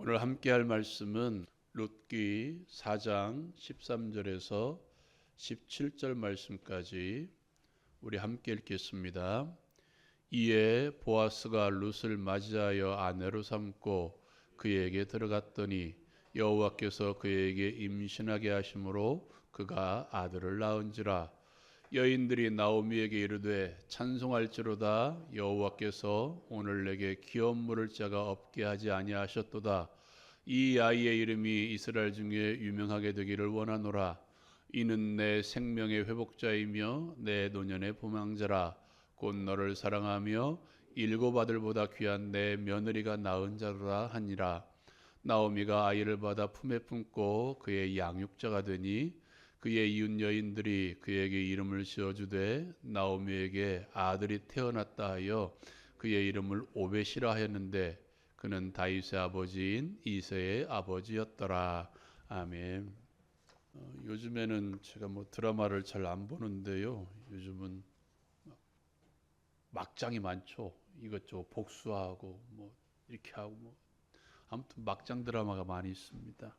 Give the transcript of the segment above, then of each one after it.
오늘 함께 할 말씀은 룻기 4장 13절에서 17절 말씀까지 우리 함께 읽겠습니다. 이에 보아스가 룻을 맞이하여 아내로 삼고 그에게 들어갔더니 여호와께서 그에게 임신하게 하심으로 그가 아들을 낳은지라. 여인들이 나오미에게 이르되 찬송할지로다. 여호와께서 오늘 내게 기업 물을 자가 없게 하지 아니하셨도다. 이 아이의 이름이 이스라엘 중에 유명하게 되기를 원하노라. 이는 내 생명의 회복자이며 내 노년의 보망자라. 곧 너를 사랑하며 일곱 아들보다 귀한 내 며느리가 낳은 자라 하니라. 나오미가 아이를 받아 품에 품고 그의 양육자가 되니 그의 이웃 여인들이 그에게 이름을 지어주되 나오미에게 아들이 태어났다 하여 그의 이름을 오벳이라 하였는데 그는 다윗의 아버지인 이새의 아버지였더라. 아멘. 요즘에는 제가 드라마를 잘 안 보는데요. 요즘은 막장이 많죠. 이것저것 복수하고 이렇게 하고 아무튼 막장 드라마가 많이 있습니다.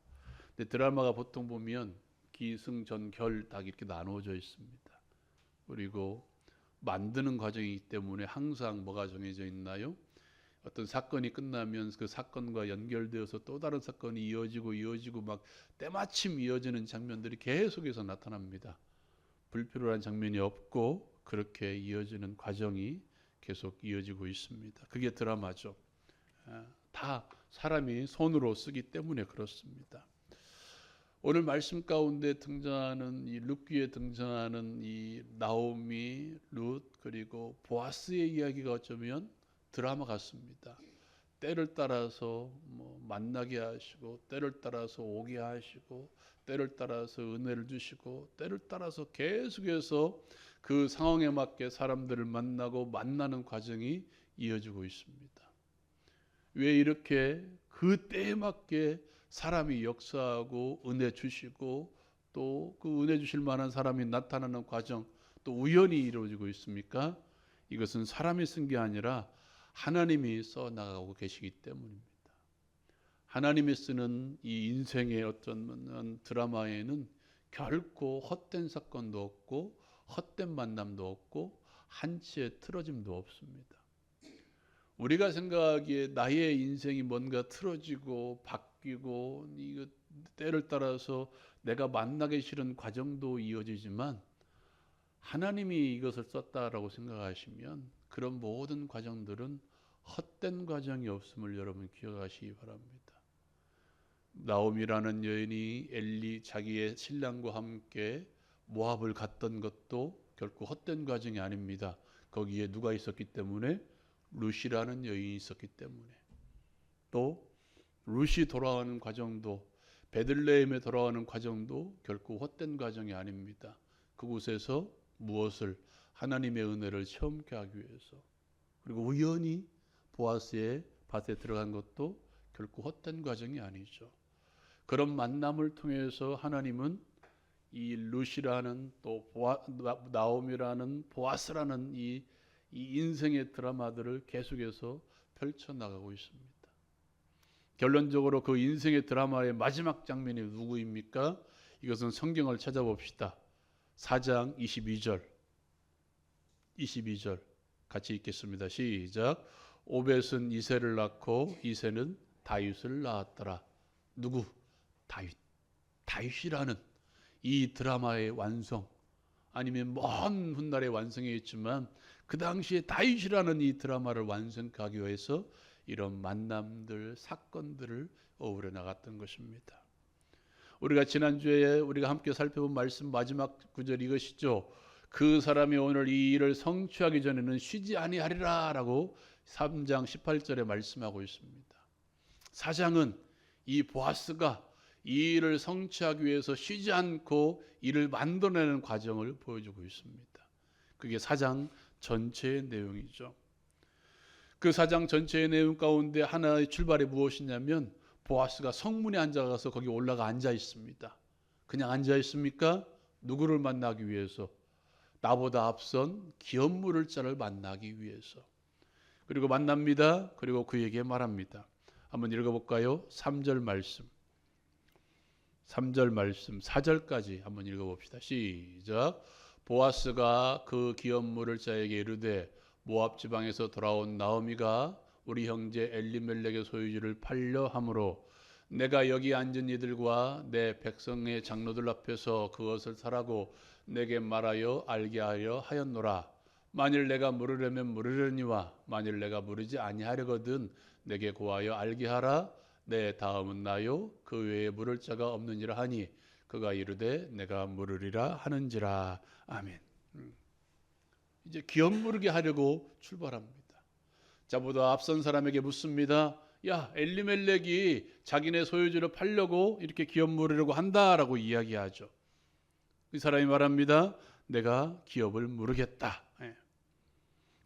근데 드라마가 보통 보면 기승전결 딱 이렇게 나누어져 있습니다. 그리고 만드는 과정이기 때문에 항상 뭐가 정해져 있나요? 어떤 사건이 끝나면 그 사건과 연결되어서 또 다른 사건이 이어지고 막 때마침 이어지는 장면들이 계속해서 나타납니다. 불필요한 장면이 없고 그렇게 이어지는 과정이 계속 이어지고 있습니다. 그게 드라마죠. 다 사람이 손으로 쓰기 때문에 그렇습니다. 오늘 말씀 가운데 등장하는 이 룻기에 등장하는 이 나오미, 룻 그리고 보아스의 이야기가 어쩌면 드라마 같습니다. 때를 따라서 만나게 하시고 때를 따라서 오게 하시고 때를 따라서 은혜를 주시고 때를 따라서 계속해서 그 상황에 맞게 사람들을 만나고 만나는 과정이 이어지고 있습니다. 왜 이렇게 그 때에 맞게 사람이 역사하고 은혜 주시고 또 그 은혜 주실 만한 사람이 나타나는 과정 또 우연히 이루어지고 있습니까? 이것은 사람이 쓴 게 아니라 하나님이 써 나가고 계시기 때문입니다. 하나님이 쓰는 이 인생의 어떤 드라마에는 결코 헛된 사건도 없고 헛된 만남도 없고 한치의 틀어짐도 없습니다. 우리가 생각하기에 나의 인생이 뭔가 틀어지고 바뀌고 이거 때를 따라서 내가 만나기 싫은 과정도 이어지지만 하나님이 이것을 썼다라고 생각하시면 그런 모든 과정들은 헛된 과정이 없음을 여러분 기억하시기 바랍니다. 나오미라는 여인이 엘리 자기의 신랑과 함께 모압을 갔던 것도 결코 헛된 과정이 아닙니다. 거기에 누가 있었기 때문에? 룻이라는 여인이 있었기 때문에. 또 룻이 돌아가는 과정도 베들레헴에 돌아가는 과정도 결코 헛된 과정이 아닙니다. 그곳에서 무엇을? 하나님의 은혜를 체험케 하기 위해서. 그리고 우연히 보아스의 밭에 들어간 것도 결코 헛된 과정이 아니죠. 그런 만남을 통해서 하나님은 이 룻이라는 또 나오미라는 보아스라는 이 인생의 드라마들을 계속해서 펼쳐나가고 있습니다. 결론적으로 그 인생의 드라마의 마지막 장면이 누구입니까? 이것은 성경을 찾아봅시다. 4장 22절 같이 읽겠습니다. 시작. 오벳은 이새를 낳고 이새는 다윗을 낳았더라. 누구? 다윗이라는 이 드라마의 완성, 아니면 먼 훗날의 완성이 있지만 그 당시에 다윗이라는 이 드라마를 완성하기 위해서 이런 만남들, 사건들을 어우러 나갔던 것입니다. 우리가 지난주에 우리가 함께 살펴본 말씀 마지막 구절 이것이죠. 그 사람이 오늘 이 일을 성취하기 전에는 쉬지 아니하리라 라고 3장 18절에 말씀하고 있습니다. 4장은 이 보아스가 이 일을 성취하기 위해서 쉬지 않고 일을 만들어내는 과정을 보여주고 있습니다. 그게 4장 전체의 내용이죠. 그 4장 전체의 내용 가운데 하나의 출발이 무엇이냐면 보아스가 성문에 앉아가서 거기 올라가 앉아 있습니다. 그냥 앉아 있습니까? 누구를 만나기 위해서? 나보다 앞선 기업 물을 자를 만나기 위해서. 그리고 만납니다. 그리고 그에게 말합니다. 한번 읽어볼까요? 3절 말씀. 3절 말씀 4절까지 한번 읽어봅시다. 시작. 보아스가 그 기업 물을 자에게 이르되 모압 지방에서 돌아온 나오미가 우리 형제 엘리멜렉의 소유지를 팔려 함으로 내가 여기 앉은 이들과 내 백성의 장로들 앞에서 그것을 사라고 내게 말하여 알게 하려 하였노라. 만일 내가 물으려면 물으려니와 만일 내가 물으지 아니하려거든 내게 고하여 알게 하라. 내 다음은 나요 그 외에 물을 자가 없느니라 하니 그가 이르되 내가 물으리라 하는지라. 아멘. 이제 기업 물게 하려고 출발합니다. 자보다 앞선 사람에게 묻습니다. 야, 엘리멜렉이 자기네 소유지를 팔려고 이렇게 기업 물으려고 한다라고 이야기하죠. 이 사람이 말합니다. 내가 기업을 물으겠다.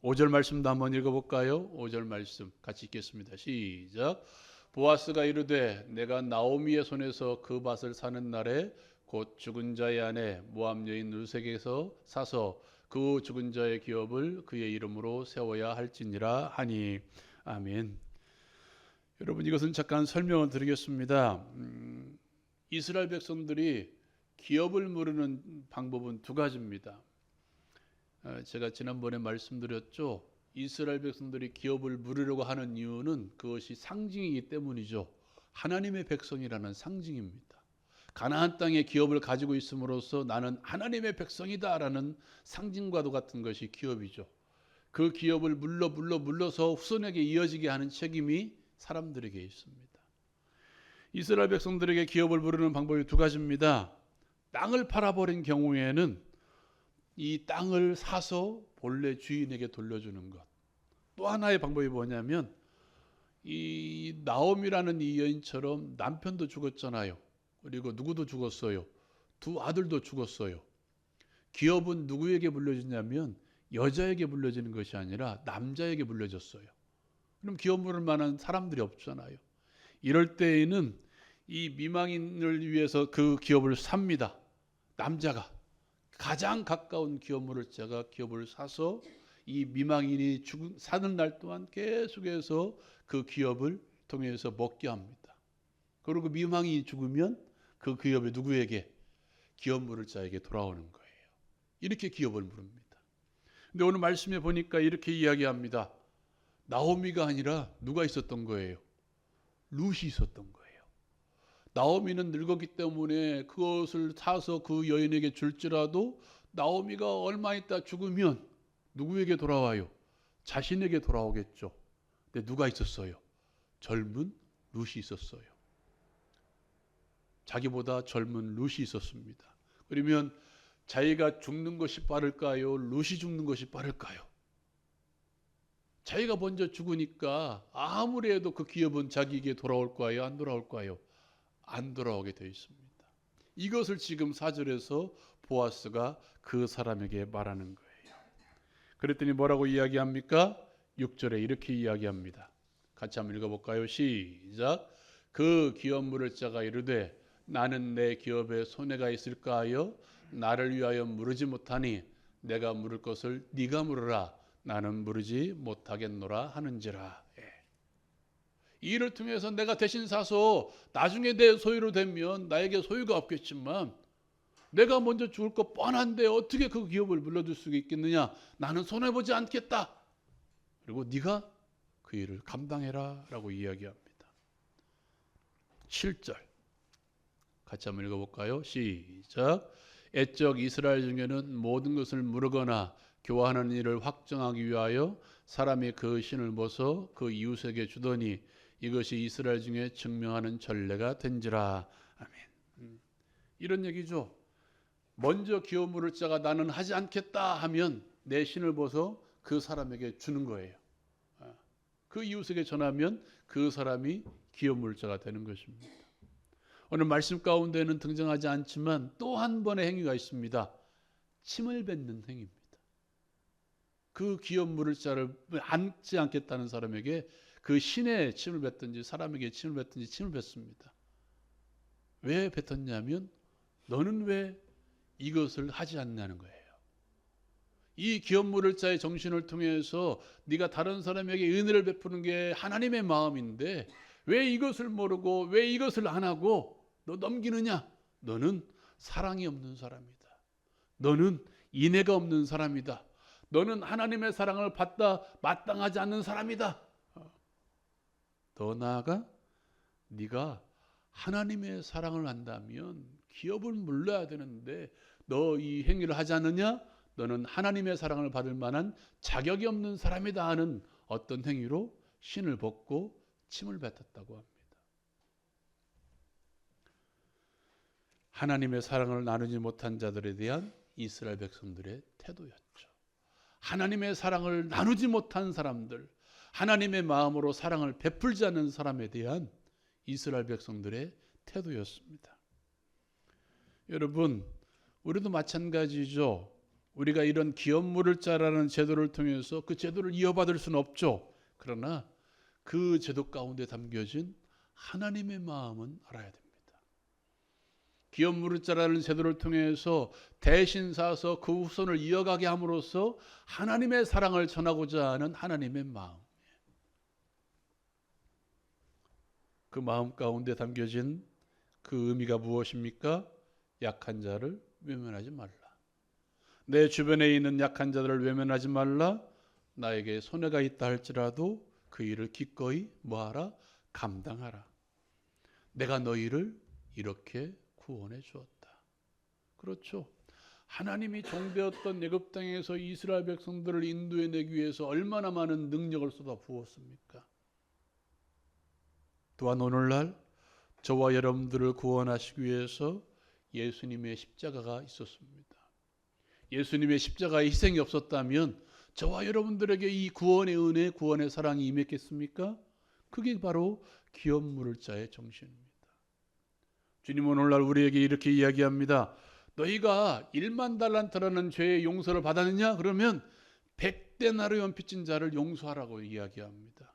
5절 말씀도 한번 읽어볼까요? 5절 말씀 같이 읽겠습니다. 시작. 보아스가 이르되 내가 나오미의 손에서 그 밭을 사는 날에 곧 죽은 자의 아내 모압 여인 르색에서 사서 그 죽은 자의 기업을 그의 이름으로 세워야 할지니라 하니. 아멘. 여러분, 이것은 잠깐 설명을 드리겠습니다. 이스라엘 백성들이 기업을 물으는 방법은 두 가지입니다. 제가 지난번에 말씀드렸죠. 이스라엘 백성들이 기업을 물으려고 하는 이유는 그것이 상징이기 때문이죠. 하나님의 백성이라는 상징입니다. 가나안 땅에 기업을 가지고 있음으로써 나는 하나님의 백성이다라는 상징과도 같은 것이 기업이죠. 그 기업을 물러서 후손에게 이어지게 하는 책임이 사람들에게 있습니다. 이스라엘 백성들에게 기업을 물으는 방법이 두 가지입니다. 땅을 팔아버린 경우에는 이 땅을 사서 본래 주인에게 돌려주는 것. 또 하나의 방법이 뭐냐면 이 나옴이라는 이 여인처럼 남편도 죽었잖아요. 그리고 누구도 죽었어요. 두 아들도 죽었어요. 기업은 누구에게 물려주냐면 여자에게 물려지는 것이 아니라 남자에게 물려졌어요. 그럼 기업 물을 만한 사람들이 없잖아요. 이럴 때에는 이 미망인을 위해서 그 기업을 삽니다. 남자가 가장 가까운 기업 물을 자가 기업을 사서 이 미망인이 사는 날 동안 계속해서 그 기업을 통해서 먹게 합니다. 그리고 미망인이 죽으면 그 기업이 누구에게? 기업 물을 자에게 돌아오는 거예요. 이렇게 기업을 물습니다. 근데 오늘 말씀에 보니까 이렇게 이야기합니다. 나오미가 아니라 누가 있었던 거예요? 룻이 있었던 거예요. 나오미는 늙었기 때문에 그것을 사서 그 여인에게 줄지라도 나오미가 얼마 있다 죽으면 누구에게 돌아와요? 자신에게 돌아오겠죠. 근데 누가 있었어요? 젊은 룻이 있었어요. 자기보다 젊은 룻이 있었습니다. 그러면 자기가 죽는 것이 빠를까요? 룻이 죽는 것이 빠를까요? 자기가 먼저 죽으니까 아무리 해도 그 기업은 자기에게 돌아올까요? 안 돌아올까요? 안 돌아오게 되어 있습니다. 이것을 지금 4절에서 보아스가 그 사람에게 말하는 거예요. 그랬더니 뭐라고 이야기합니까? 6절에 이렇게 이야기합니다. 같이 한번 읽어볼까요? 시작. 그 기업 물을 자가 이르되 나는 내 기업에 손해가 있을까 하여 나를 위하여 물으지 못하니 내가 물을 것을 네가 물으라. 나는 물으지 못하겠노라 하는지라. 이 일을 통해서 내가 대신 사서 나중에 내 소유로 되면 나에게 소유가 없겠지만 내가 먼저 죽을 거 뻔한데 어떻게 그 기업을 물려줄 수 있겠느냐. 나는 손해보지 않겠다. 그리고 네가 그 일을 감당해라 라고 이야기합니다. 7절 같이 한번 읽어볼까요? 시작. 애적 이스라엘 중에는 모든 것을 물으거나 교환하는 일을 확정하기 위하여 사람이 그 신을 벗어 그 이웃에게 주더니 이것이 이스라엘 중에 증명하는 전례가 된지라. 아멘. 이런 얘기죠. 먼저 기업 물을 자가 나는 하지 않겠다 하면 내 신을 벗어 그 사람에게 주는 거예요. 그 이웃에게 전하면 그 사람이 기업 물을 자가 되는 것입니다. 오늘 말씀 가운데는 등장하지 않지만 또 한 번의 행위가 있습니다. 침을 뱉는 행위입니다. 그 기업 물을 자를 앉지 않겠다는 사람에게 그 신에 침을 뱉든지 사람에게 침을 뱉든지 침을 뱉습니다. 왜 뱉었냐면 너는 왜 이것을 하지 않냐는 거예요. 이 기업 물을 자의 정신을 통해서 네가 다른 사람에게 은혜를 베푸는 게 하나님의 마음인데 왜 이것을 모르고 왜 이것을 안 하고 너 넘기느냐? 너는 사랑이 없는 사람이다. 너는 인애가 없는 사람이다. 너는 하나님의 사랑을 받다 마땅하지 않는 사람이다. 더 나아가 네가 하나님의 사랑을 한다면 기업을 물러야 되는데 너 이 행위를 하지 않느냐? 너는 하나님의 사랑을 받을 만한 자격이 없는 사람이다 하는 어떤 행위로 신을 벗고 침을 뱉었다고 합니다. 하나님의 사랑을 나누지 못한 자들에 대한 이스라엘 백성들의 태도였죠. 하나님의 사랑을 나누지 못한 사람들, 하나님의 마음으로 사랑을 베풀지 않는 사람에 대한 이스라엘 백성들의 태도였습니다. 여러분, 우리도 마찬가지죠. 우리가 이런 기업 물을 자라는 제도를 통해서 그 제도를 이어받을 수는 없죠. 그러나 그 제도 가운데 담겨진 하나님의 마음은 알아야 됩니다. 기업 물을 자라는 제도를 통해서 대신 사서 그 후손을 이어가게 함으로써 하나님의 사랑을 전하고자 하는 하나님의 마음, 그 마음 가운데 담겨진 그 의미가 무엇입니까? 약한 자를 외면하지 말라. 내 주변에 있는 약한 자들을 외면하지 말라. 나에게 손해가 있다 할지라도 그 일을 기꺼이 뭐하라? 감당하라. 내가 너희를 이렇게 구원해 주었다. 그렇죠. 하나님이 종되었던 애굽 땅에서 이스라엘 백성들을 인도해내기 위해서 얼마나 많은 능력을 쏟아 부었습니까? 또한 오늘날 저와 여러분들을 구원하시기 위해서 예수님의 십자가가 있었습니다. 예수님의 십자가의 희생이 없었다면 저와 여러분들에게 이 구원의 은혜, 구원의 사랑이 임했겠습니까? 그게 바로 기업 물을 자의 정신입니다. 주님 오늘날 우리에게 이렇게 이야기합니다. 너희가 1만 달란트라는 죄의 용서를 받았느냐? 그러면 100데나리온 빚진 자를 용서하라고 이야기합니다.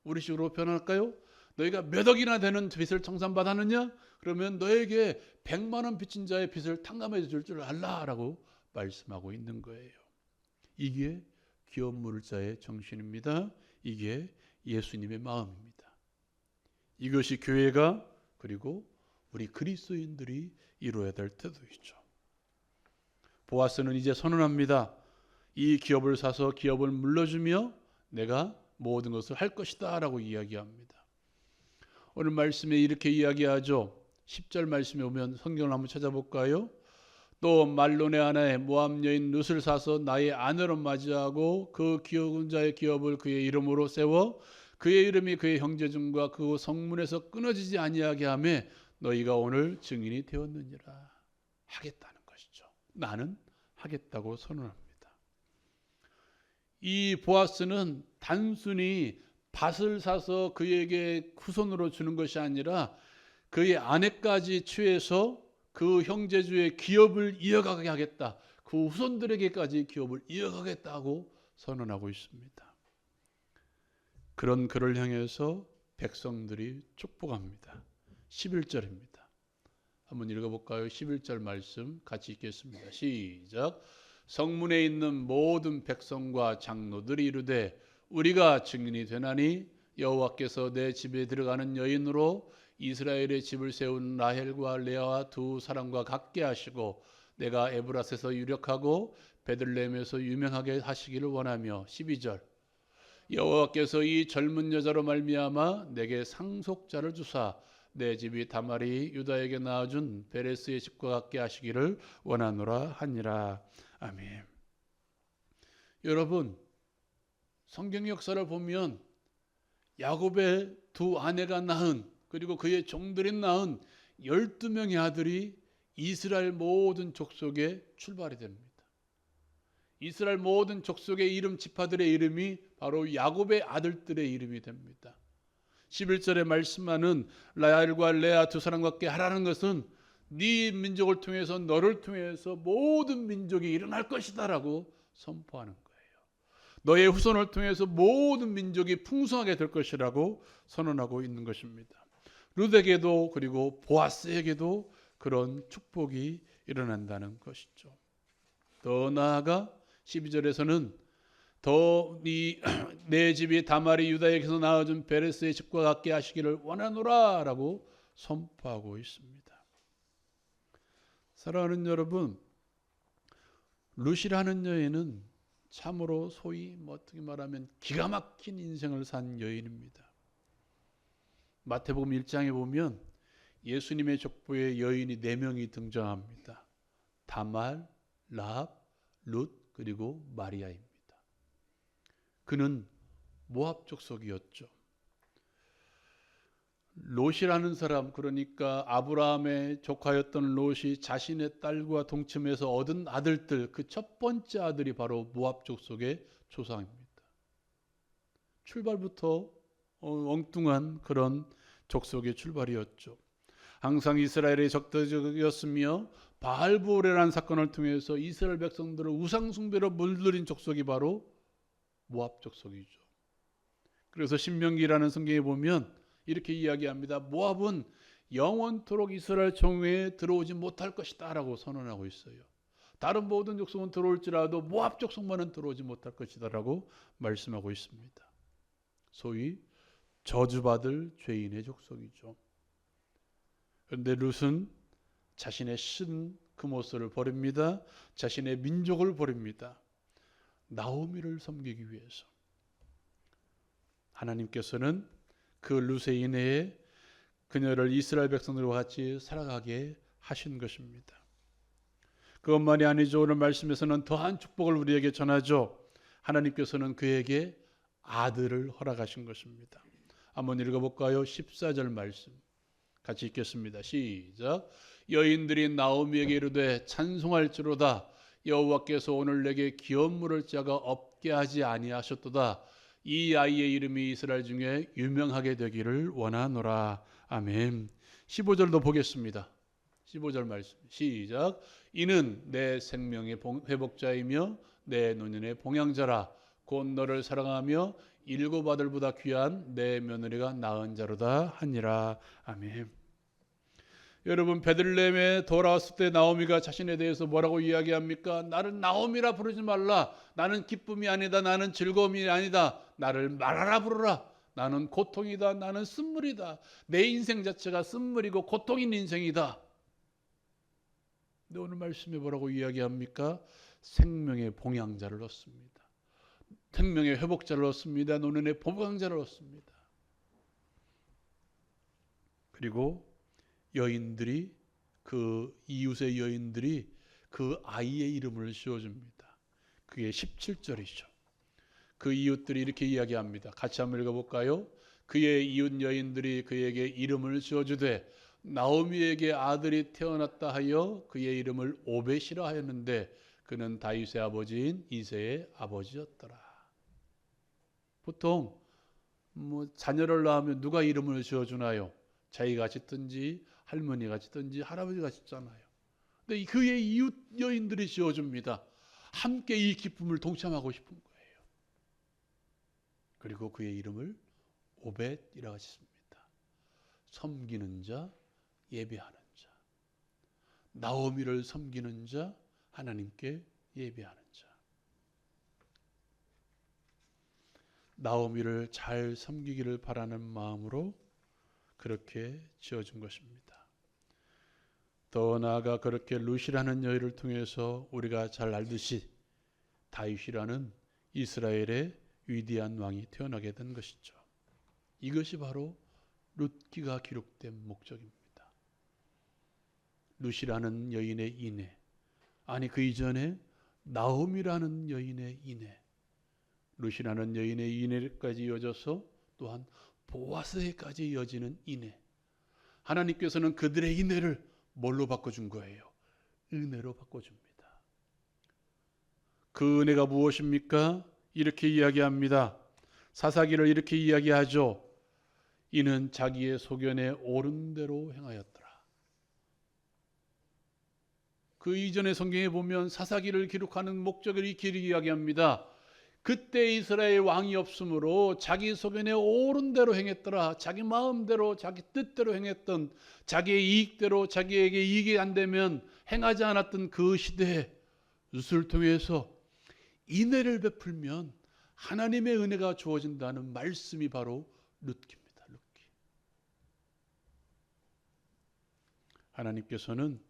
우리식으로 표현할까요? 너희가 몇 억이나 되는 빚을 청산받았느냐? 그러면 너에게 100만 원 빚진 자의 빚을 탕감해 줄 줄 알라라고 말씀하고 있는 거예요. 이게 기업 물을 자의 정신입니다. 이게 예수님의 마음입니다. 이것이 교회가 그리고 우리 그리스도인들이 이루어야 될 태도이죠. 보아스는 이제 선언합니다. 이 기업을 사서 기업을 물려주며 내가 모든 것을 할 것이다 라고 이야기합니다. 오늘 말씀에 이렇게 이야기하죠. 10절 말씀에 오면 성경을 한번 찾아볼까요? 또 말론의 아내 모압 여인 룻을 사서 나의 아내로 맞이하고 그 기업은 자의 기업을 그의 이름으로 세워 그의 이름이 그의 형제중과 그 성문에서 끊어지지 아니하게 하며 너희가 오늘 증인이 되었느니라. 하겠다는 것이죠. 나는 하겠다고 선언합니다. 이 보아스는 단순히 밭을 사서 그에게 후손으로 주는 것이 아니라 그의 아내까지 취해서 그 형제주의 기업을 이어가게 하겠다. 그 후손들에게까지 기업을 이어가겠다고 선언하고 있습니다. 그런 그를 향해서 백성들이 축복합니다. 11절입니다. 한번 읽어볼까요? 11절 말씀 같이 읽겠습니다. 시작. 성문에 있는 모든 백성과 장로들이 이르되 우리가 증인이 되나니 여호와께서 내 집에 들어가는 여인으로 이스라엘의 집을 세운 라헬과 레아와 두 사람과 같게 하시고 내가 에브라스에서 유력하고 베들레헴에서 유명하게 하시기를 원하며 12절 여호와께서 이 젊은 여자로 말미암아 내게 상속자를 주사 내 집이 다말이 유다에게 낳아준 베레스의 집과 같게 하시기를 원하노라 하니라. 아멘. 여러분, 성경 역사를 보면 야곱의 두 아내가 낳은 그리고 그의 종들이 낳은 12명의 아들이 이스라엘 모든 족속의 출발이 됩니다. 이스라엘 모든 족속의 이름 지파들의 이름이 바로 야곱의 아들들의 이름이 됩니다. 11절에 말씀하는 라헬과 레아 두 사람과 함께 하라는 것은 네 민족을 통해서 너를 통해서 모든 민족이 일어날 것이다 라고 선포하는 거예요. 너의 후손을 통해서 모든 민족이 풍성하게 될 것이라고 선언하고 있는 것입니다. 룻에게도 그리고 보아스에게도 그런 축복이 일어난다는 것이죠. 더 나아가 12절에서는 더 내 집이 다말이 유다에게서 낳아준 베레스의 집과 같게 하시기를 원하노라라고 선포하고 있습니다. 사랑하는 여러분, 룻이라는 여인은 참으로 소위 어떻게 말하면 기가 막힌 인생을 산 여인입니다. 마태복음 1장에 보면 예수님의 족보에 여인이 4명이 등장합니다. 다말, 라합, 룻, 그리고 마리아입니다. 그는 모압 족속이었죠. 롯이라는 사람, 그러니까 아브라함의 조카였던 롯이 자신의 딸과 동침해서 얻은 아들들, 그 첫 번째 아들이 바로 모압 족속의 조상입니다. 출발부터 엉뚱한 그런 족속의 출발이었죠. 항상 이스라엘의 적대적이었으며 바알보레라는 사건을 통해서 이스라엘 백성들을 우상 숭배로 물들인 족속이 바로 모압 족속이죠. 그래서 신명기라는 성경에 보면 이렇게 이야기합니다. 모압은 영원토록 이스라엘 정회에 들어오지 못할 것이다 라고 선언하고 있어요. 다른 모든 족속은 들어올지라도 모압 족속만은 들어오지 못할 것이다 라고 말씀하고 있습니다. 소위 저주받을 죄인의 족속이죠. 그런데 룻은 자신의 신 그모스를 버립니다. 자신의 민족을 버립니다. 나오미를 섬기기 위해서. 하나님께서는 그 룻에 인해 그녀를 이스라엘 백성들과 같이 살아가게 하신 것입니다. 그것만이 아니죠. 오늘 말씀에서는 더한 축복을 우리에게 전하죠. 하나님께서는 그에게 아들을 허락하신 것입니다. 한번 읽어볼까요? 14절 말씀 같이 읽겠습니다. 시작. 여인들이 나오미에게 이르되 찬송할지로다. 여호와께서 오늘 내게 기업 물을 자가 없게 하지 아니하셨도다. 이 아이의 이름이 이스라엘 중에 유명하게 되기를 원하노라. 아멘. 15절도 보겠습니다. 15절 말씀 시작. 이는 내 생명의 회복자이며 내 노년의 봉양자라. 곧 너를 사랑하며 7 아들보다 귀한 내 며느리가 낳은 자로다 하니라. 아멘. 여러분, 베들레헴에 돌아왔을 때 나오미가 자신에 대해서 뭐라고 이야기합니까? 나를 나오미라 부르지 말라. 나는 기쁨이 아니다. 나는 즐거움이 아니다. 나를 마라라 부르라. 나는 고통이다. 나는 쓴물이다. 내 인생 자체가 쓴물이고 고통인 인생이다. 근데 오늘 말씀에 뭐라고 이야기합니까? 생명의 봉양자를 얻습니다. 생명의 회복자를 얻습니다. 노년의 봉양자를 얻습니다. 그리고 여인들이, 그 이웃의 여인들이 그 아이의 이름을 지어줍니다. 그게 17절이죠. 그 이웃들이 이렇게 이야기합니다. 같이 한번 읽어볼까요? 그의 이웃 여인들이 그에게 이름을 지어주되 나오미에게 아들이 태어났다 하여 그의 이름을 오벳이라 하였는데 그는 다윗의 아버지인 이새의 아버지였더라. 보통 자녀를 낳으면 누가 이름을 지어주나요? 자기가 짓든지 할머니가 짓든지 할아버지가 짓잖아요. 근데 그의 이웃 여인들이 지어줍니다. 함께 이 기쁨을 동참하고 싶은 거예요. 그리고 그의 이름을 오벳이라고 짓습니다. 섬기는 자, 예배하는 자. 나오미를 섬기는 자, 하나님께 예배하는 자. 나오미를 잘 섬기기를 바라는 마음으로 그렇게 지어준 것입니다. 더 나아가 그렇게 룻이라는 여인을 통해서 우리가 잘 알듯이 다윗이라는 이스라엘의 위대한 왕이 태어나게 된 것이죠. 이것이 바로 룻기가 기록된 목적입니다. 룻이라는 여인의 인해, 아니 그 이전에 나오미라는 여인의 인해, 룻이라는 여인의 인해까지 이어져서 또한 보아스에까지 이어지는 인해. 하나님께서는 그들의 인해를 뭘로 바꿔준 거예요? 은혜로 바꿔줍니다. 그 은혜가 무엇입니까? 이렇게 이야기합니다. 사사기를 이렇게 이야기하죠. 이는 자기의 소견에 옳은 대로 행하였더라. 그 이전의 성경에 보면 사사기를 기록하는 목적을 이렇게 이야기합니다. 그때 이스라엘 왕이 없으므로 자기 소견에 옳은 대로 행했더라. 자기 마음대로 자기 뜻대로 행했던, 자기의 이익대로 자기에게 이익이 안 되면 행하지 않았던 그 시대에 룻을 통해서 인애를 베풀면 하나님의 은혜가 주어진다는 말씀이 바로 룻기입니다. 룻기. 하나님께서는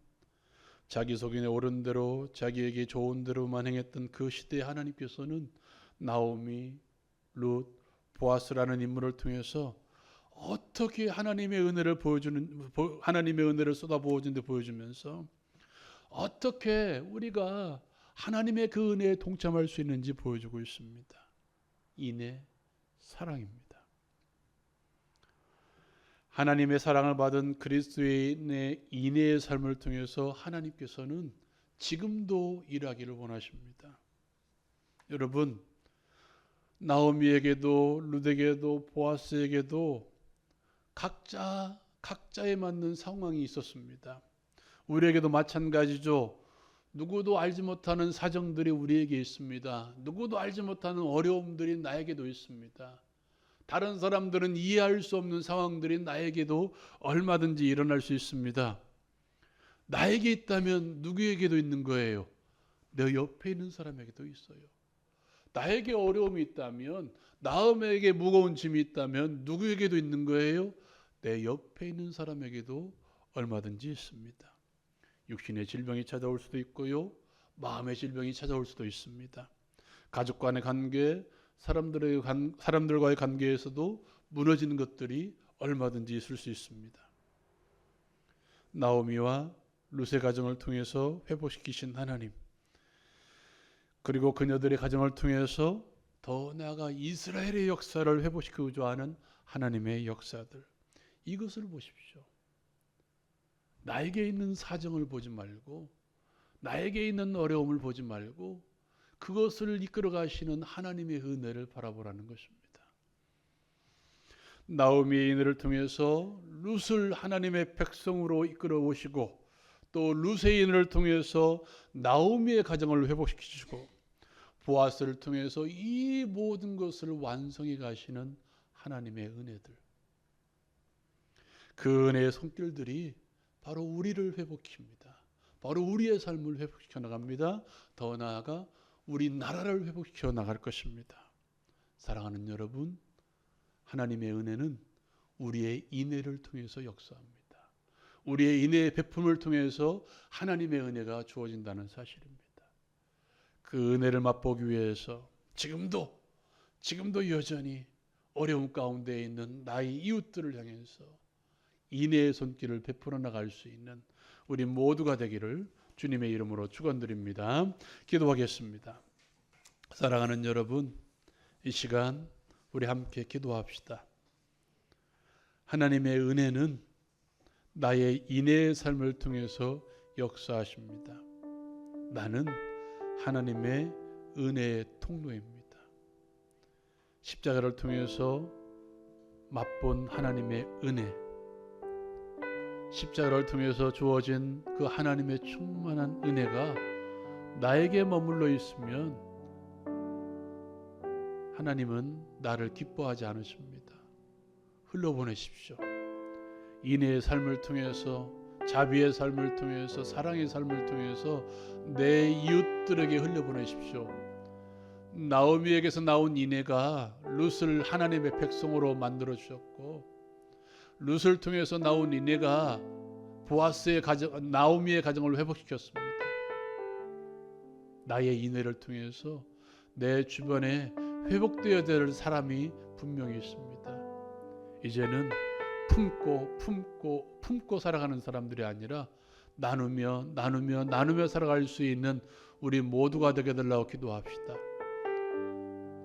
자기 속인에 옳은 대로 자기에게 좋은 대로만 행했던 그 시대에 하나님께서는 나오미, 룻, 보아스라는 인물을 통해서 어떻게 하나님의 은혜를 하나님의 은혜를 쏟아부어준데 보여주면서 어떻게 우리가 하나님의 그 은혜에 동참할 수 있는지 보여주고 있습니다. 인애, 사랑입니다. 하나님의 사랑을 받은 그리스도인의 인애의 삶을 통해서 하나님께서는 지금도 일하기를 원하십니다. 여러분, 나오미에게도 룻에게도 보아스에게도 각자에 맞는 상황이 있었습니다. 우리에게도 마찬가지죠. 누구도 알지 못하는 사정들이 우리에게 있습니다. 누구도 알지 못하는 어려움들이 나에게도 있습니다. 다른 사람들은 이해할 수 없는 상황들이 나에게도 얼마든지 일어날 수 있습니다. 나에게 있다면 누구에게도 있는 거예요. 내 옆에 있는 사람에게도 있어요. 나에게 어려움이 있다면, 나에게 무거운 짐이 있다면 누구에게도 있는 거예요. 내 옆에 있는 사람에게도 얼마든지 있습니다. 육신의 질병이 찾아올 수도 있고요, 마음의 질병이 찾아올 수도 있습니다. 가족 간의 관계, 사람들과의 관계에서도 무너지는 것들이 얼마든지 있을 수 있습니다. 나오미와 룻의 가정을 통해서 회복시키신 하나님, 그리고 그녀들의 가정을 통해서 더 나아가 이스라엘의 역사를 회복시키고자 하는 하나님의 역사들, 이것을 보십시오. 나에게 있는 사정을 보지 말고, 나에게 있는 어려움을 보지 말고, 그것을 이끌어 가시는 하나님의 은혜를 바라보라는 것입니다. 나오미의 인애를 통해서 룻을 하나님의 백성으로 이끌어 오시고, 또 룻의 인애를 통해서 나오미의 가정을 회복시키시고, 보아스를 통해서 이 모든 것을 완성해 가시는 하나님의 은혜들, 그 은혜의 손길들이 바로 우리를 회복시킵니다. 바로 우리의 삶을 회복시켜 나갑니다. 더 나아가 우리 나라를 회복시켜 나갈 것입니다. 사랑하는 여러분, 하나님의 은혜는 우리의 인애를 통해서 역사합니다. 우리의 인애의 베품을 통해서 하나님의 은혜가 주어진다는 사실입니다. 그 은혜를 맛보기 위해서 지금도 여전히 어려움 가운데 있는 나의 이웃들을 향해서 인애의 손길을 베풀어 나갈 수 있는 우리 모두가 되기를 주님의 이름으로 축원드립니다. 기도하겠습니다. 사랑하는 여러분, 이 시간 우리 함께 기도합시다. 하나님의 은혜는 나의 인애의 삶을 통해서 역사하십니다. 나는 하나님의 은혜의 통로입니다. 십자가를 통해서 맛본 하나님의 은혜, 십자가를 통해서 주어진 그 하나님의 충만한 은혜가 나에게 머물러 있으면 하나님은 나를 기뻐하지 않으십니다. 흘려보내십시오. 인애의 삶을 통해서, 자비의 삶을 통해서, 사랑의 삶을 통해서 내 이웃들에게 흘려보내십시오. 나오미에게서 나온 인애가 룻을 하나님의 백성으로 만들어 주셨고, 룻을 통해서 나온 인애가 보아스의 가정, 나오미의 가정을 회복시켰습니다. 나의 인애를 통해서 내 주변에 회복되어야 될 사람이 분명히 있습니다. 이제는 품고 살아가는 사람들이 아니라 나누며 살아갈 수 있는 우리 모두가 되게 달라고 기도합시다.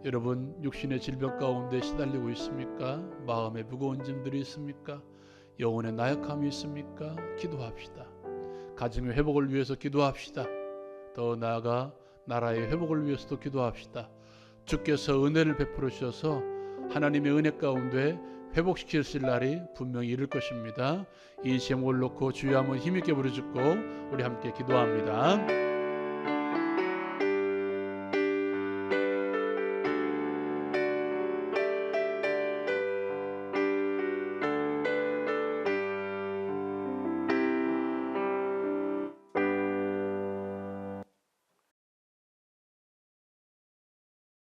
여러분, 육신의 질병 가운데 시달리고 있습니까? 마음에 무거운 짐들이 있습니까? 영혼의 나약함이 있습니까? 기도합시다. 가정의 회복을 위해서 기도합시다. 더 나아가 나라의 회복을 위해서도 기도합시다. 주께서 은혜를 베풀어 주셔서 하나님의 은혜 가운데 회복시키실 날이 분명히 이를 것입니다. 이 제목을 놓고 주여 한번 힘있게 부르짖고 우리 함께 기도합니다.